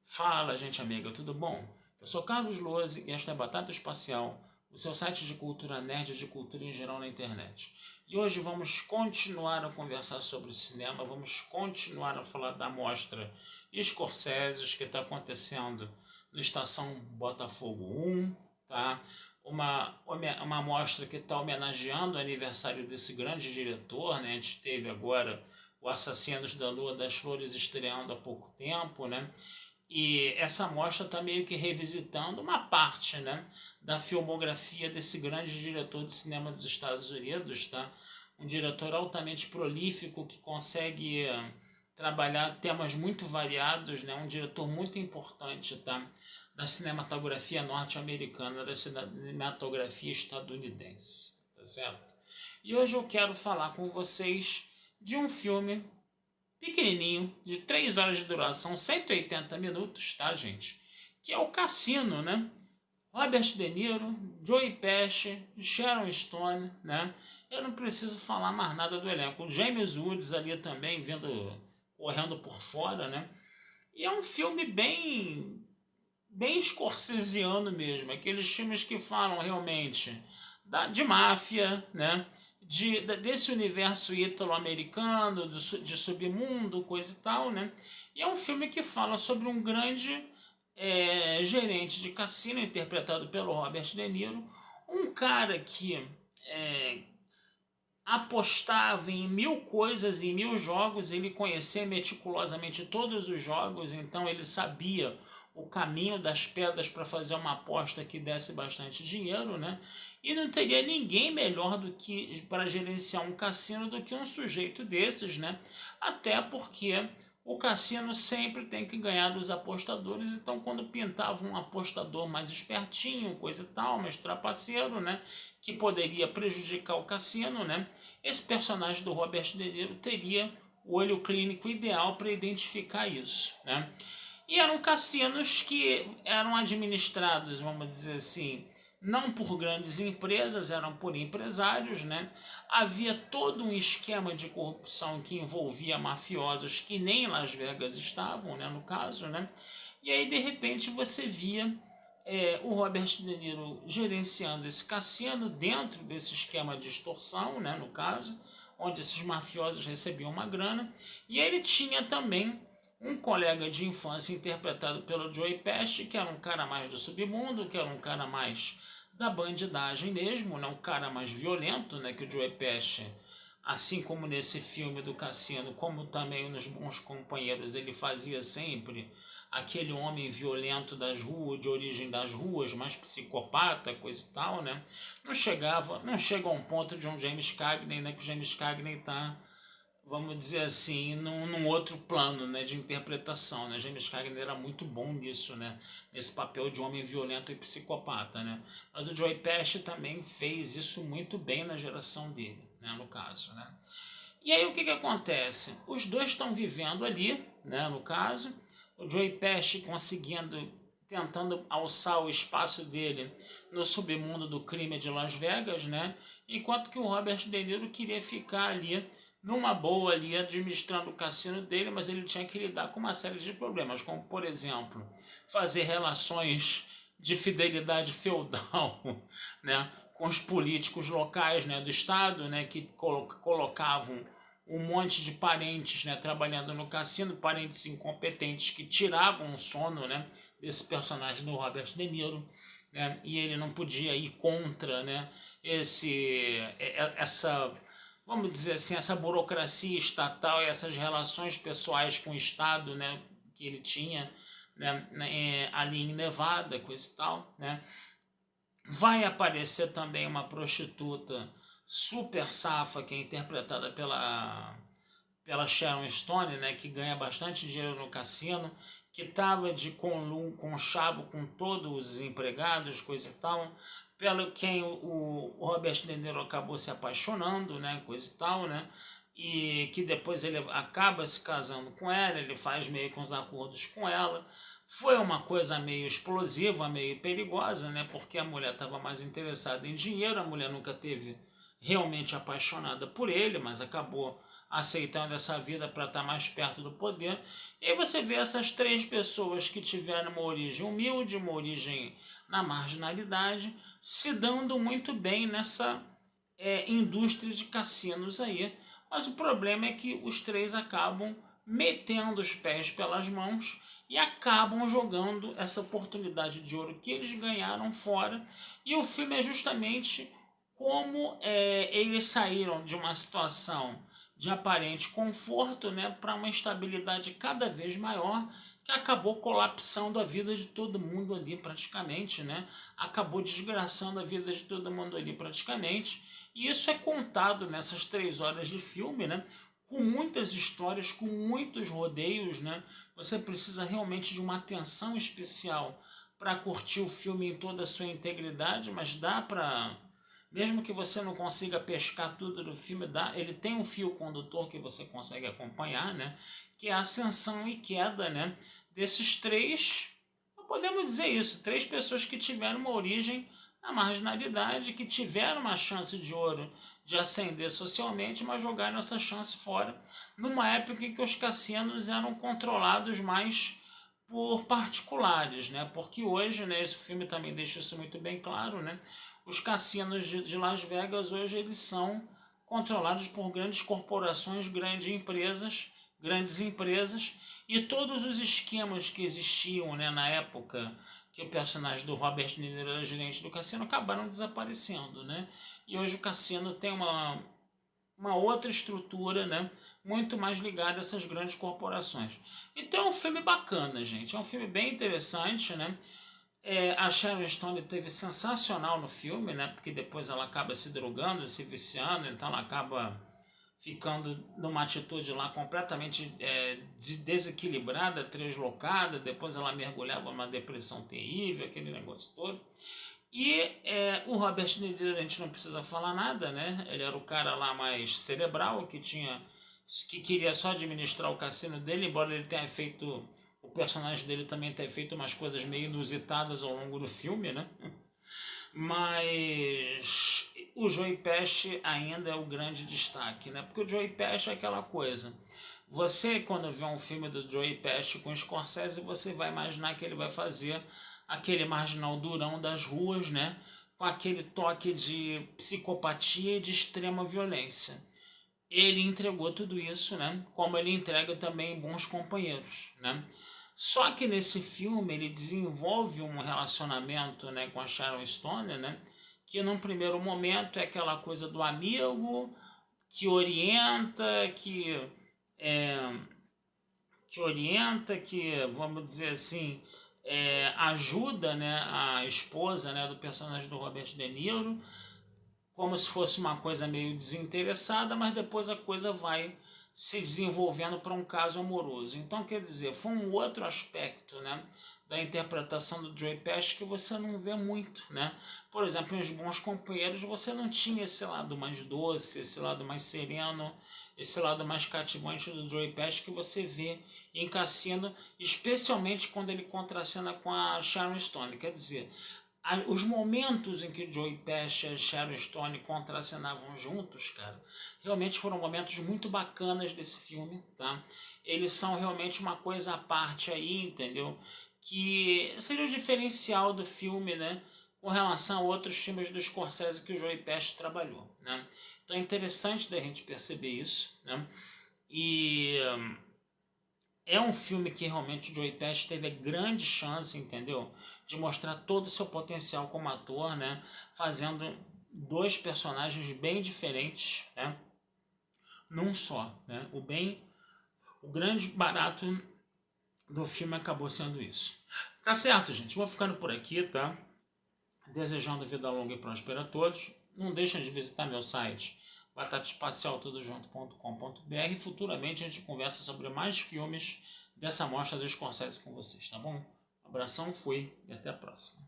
Fala, gente amiga, tudo bom? Eu sou Carlos Lose e esta é Batata Espacial, o seu site de cultura nerd e de cultura em geral na internet. E hoje vamos continuar a conversar sobre cinema, vamos continuar a falar da mostra Scorsese que está acontecendo no Estação Botafogo 1, tá? Uma mostra que está homenageando o aniversário desse grande diretor, né? A gente teve agora o Assassinos da Lua das Flores estreando há pouco tempo, né? E essa mostra está meio que revisitando uma parte, né, da filmografia desse grande diretor de cinema dos Estados Unidos, tá? Um diretor altamente prolífico que consegue trabalhar temas muito variados, né? Um diretor muito importante, tá? Da cinematografia norte-americana, da cinematografia estadunidense, tá certo? E hoje eu quero falar com vocês de um filme pequenininho, de 3 horas de duração, 180 minutos, tá, gente? Que é o Cassino, né? Robert De Niro, Joey Pesci, Sharon Stone, né? Eu não preciso falar mais nada do elenco. O James Woods ali também, correndo por fora, né? E é um filme bem scorsesiano mesmo. Aqueles filmes que falam realmente de máfia, né? Desse universo ítalo-americano, de submundo, coisa e tal, né? E é um filme que fala sobre um grande gerente de cassino, interpretado pelo Robert De Niro, um cara que é, apostava em mil coisas, em mil jogos, ele conhecia meticulosamente todos os jogos, então ele sabia o caminho das pedras para fazer uma aposta que desse bastante dinheiro, né? E não teria ninguém melhor do que para gerenciar um cassino do que um sujeito desses, né? Até porque o cassino sempre tem que ganhar dos apostadores, então quando pintava um apostador mais espertinho, coisa e tal, mais trapaceiro, né, que poderia prejudicar o cassino, né, esse personagem do Robert De Niro teria o olho clínico ideal para identificar isso, né. E eram cassinos que eram administrados, vamos dizer assim, não por grandes empresas, eram por empresários, né? Havia todo um esquema de corrupção que envolvia mafiosos que nem em Las Vegas estavam, né, no caso, né? E aí, de repente, você via o Robert De Niro gerenciando esse cassino dentro desse esquema de extorsão, né, no caso, onde esses mafiosos recebiam uma grana. E aí ele tinha também um colega de infância interpretado pelo Joey Pesci, que era um cara mais do submundo, que era um cara mais da bandidagem mesmo, né? Um cara mais violento, né? Que o Joey Pesci, assim como nesse filme do Cassino, como também nos Bons Companheiros, ele fazia sempre aquele homem violento das ruas, de origem das ruas, mais psicopata, coisa e tal, né? Não chega a um ponto de um James Cagney, né? Que o James Cagney tá, vamos dizer assim, num outro plano, né, de interpretação, né? James Cagney era muito bom nisso, né? Nesse papel de homem violento e psicopata, né? Mas o Joey Pesci também fez isso muito bem na geração dele, né, no caso, né? E aí o que acontece? Os dois estão vivendo ali, né, no caso, o Joey Pesci tentando alçar o espaço dele no submundo do crime de Las Vegas, né? Enquanto que o Robert De Niro queria ficar ali numa boa ali administrando o cassino dele, mas ele tinha que lidar com uma série de problemas, como por exemplo, fazer relações de fidelidade feudal, né, com os políticos locais, né, do estado, né, que colocavam um monte de parentes, né, trabalhando no cassino, parentes incompetentes que tiravam o sono, né, desse personagem do Robert De Niro, né, e ele não podia ir contra, né, essa, vamos dizer assim, essa burocracia estatal e essas relações pessoais com o Estado, né, que ele tinha, né, ali em Nevada, coisa e tal, né. Vai aparecer também uma prostituta super safa, que é interpretada pela Sharon Stone, né, que ganha bastante dinheiro no cassino, que estava de conchavo com todos os empregados, coisa e tal, pelo quem o Robert De Niro acabou se apaixonando, né, coisa e tal, né, e que depois ele acaba se casando com ela, ele faz meio que uns acordos com ela. Foi uma coisa meio explosiva, meio perigosa, né, porque a mulher estava mais interessada em dinheiro, a mulher nunca teve realmente apaixonada por ele, mas acabou aceitando essa vida para estar mais perto do poder. E aí você vê essas 3 pessoas que tiveram uma origem humilde, uma origem na marginalidade, se dando muito bem nessa indústria de cassinos aí. Mas o problema é que os 3 acabam metendo os pés pelas mãos e acabam jogando essa oportunidade de ouro que eles ganharam fora. E o filme é justamente como eles saíram de uma situação de aparente conforto, né, para uma estabilidade cada vez maior, que acabou colapsando a vida de todo mundo ali praticamente, né? Acabou desgraçando a vida de todo mundo ali praticamente. E isso é contado nessas 3 horas de filme, né? Com muitas histórias, com muitos rodeios, né? Você precisa realmente de uma atenção especial para curtir o filme em toda a sua integridade, mas dá para, mesmo que você não consiga pescar tudo do filme, ele tem um fio condutor que você consegue acompanhar, né? Que é a ascensão e queda, né? Desses 3, podemos dizer isso, 3 pessoas que tiveram uma origem na marginalidade, que tiveram uma chance de ouro de ascender socialmente, mas jogaram essa chance fora, numa época em que os cassinos eram controlados mais por particulares, né? Porque hoje, né, esse filme também deixa isso muito bem claro, né? Os cassinos de Las Vegas hoje eles são controlados por grandes corporações, grandes empresas, e todos os esquemas que existiam, né, na época que o personagem do Robert De Niro era gerente do cassino acabaram desaparecendo, né? E hoje o cassino tem uma outra estrutura, né, muito mais ligada a essas grandes corporações. Então é um filme bacana, gente. É um filme bem interessante, né? A Sharon Stone teve sensacional no filme, né? Porque depois ela acaba se drogando, se viciando, então ela acaba ficando numa atitude lá completamente desequilibrada, deslocada. Depois ela mergulhava numa depressão terrível, aquele negócio todo. E o Robert De Niro, a gente não precisa falar nada, né? Ele era o cara lá mais cerebral, que queria só administrar o cassino dele, embora ele tenha feito, o personagem dele também tenha feito umas coisas meio inusitadas ao longo do filme, né? Mas o Joey Pesci ainda é o grande destaque, né? Porque o Joey Pesci é aquela coisa. Você, quando vê um filme do Joey Pesci com Scorsese, você vai imaginar que ele vai fazer aquele marginal durão das ruas, né? Com aquele toque de psicopatia e de extrema violência. Ele entregou tudo isso, né? Como ele entrega também Bons Companheiros, né? Só que nesse filme ele desenvolve um relacionamento, né, com a Sharon Stone, né? Que num primeiro momento é aquela coisa do amigo que orienta, que vamos dizer assim, ajuda, né, a esposa, né, do personagem do Robert De Niro, como se fosse uma coisa meio desinteressada, mas depois a coisa vai se desenvolvendo para um caso amoroso. Então, quer dizer, foi um outro aspecto, né, da interpretação do Joey Pesci que você não vê muito, né? Por exemplo, em Os Bons Companheiros você não tinha esse lado mais doce, esse lado mais sereno, esse lado mais cativante do Joey Pesci que você vê em Cassino, especialmente quando ele contracena com a Sharon Stone. Quer dizer, os momentos em que Joey Pesci e Sharon Stone contracenavam juntos, cara, realmente foram momentos muito bacanas desse filme, tá? Eles são realmente uma coisa à parte aí, entendeu? Que seria o diferencial do filme, né? Com relação a outros filmes do Scorsese que o Joey Pesci trabalhou, né? Então é interessante da gente perceber isso, né? E é um filme que realmente o Joey Pesci teve a grande chance, entendeu? De mostrar todo o seu potencial como ator, né? Fazendo 2 personagens bem diferentes, né? Num só, né? O grande barato do filme acabou sendo isso. Tá certo, gente? Vou ficando por aqui, tá? Desejando vida longa e próspera a todos. Não deixem de visitar meu site batataespacialtudojunto.com.br. Futuramente a gente conversa sobre mais filmes dessa mostra do Scorsese com vocês, tá bom? Um abração, fui e até a próxima.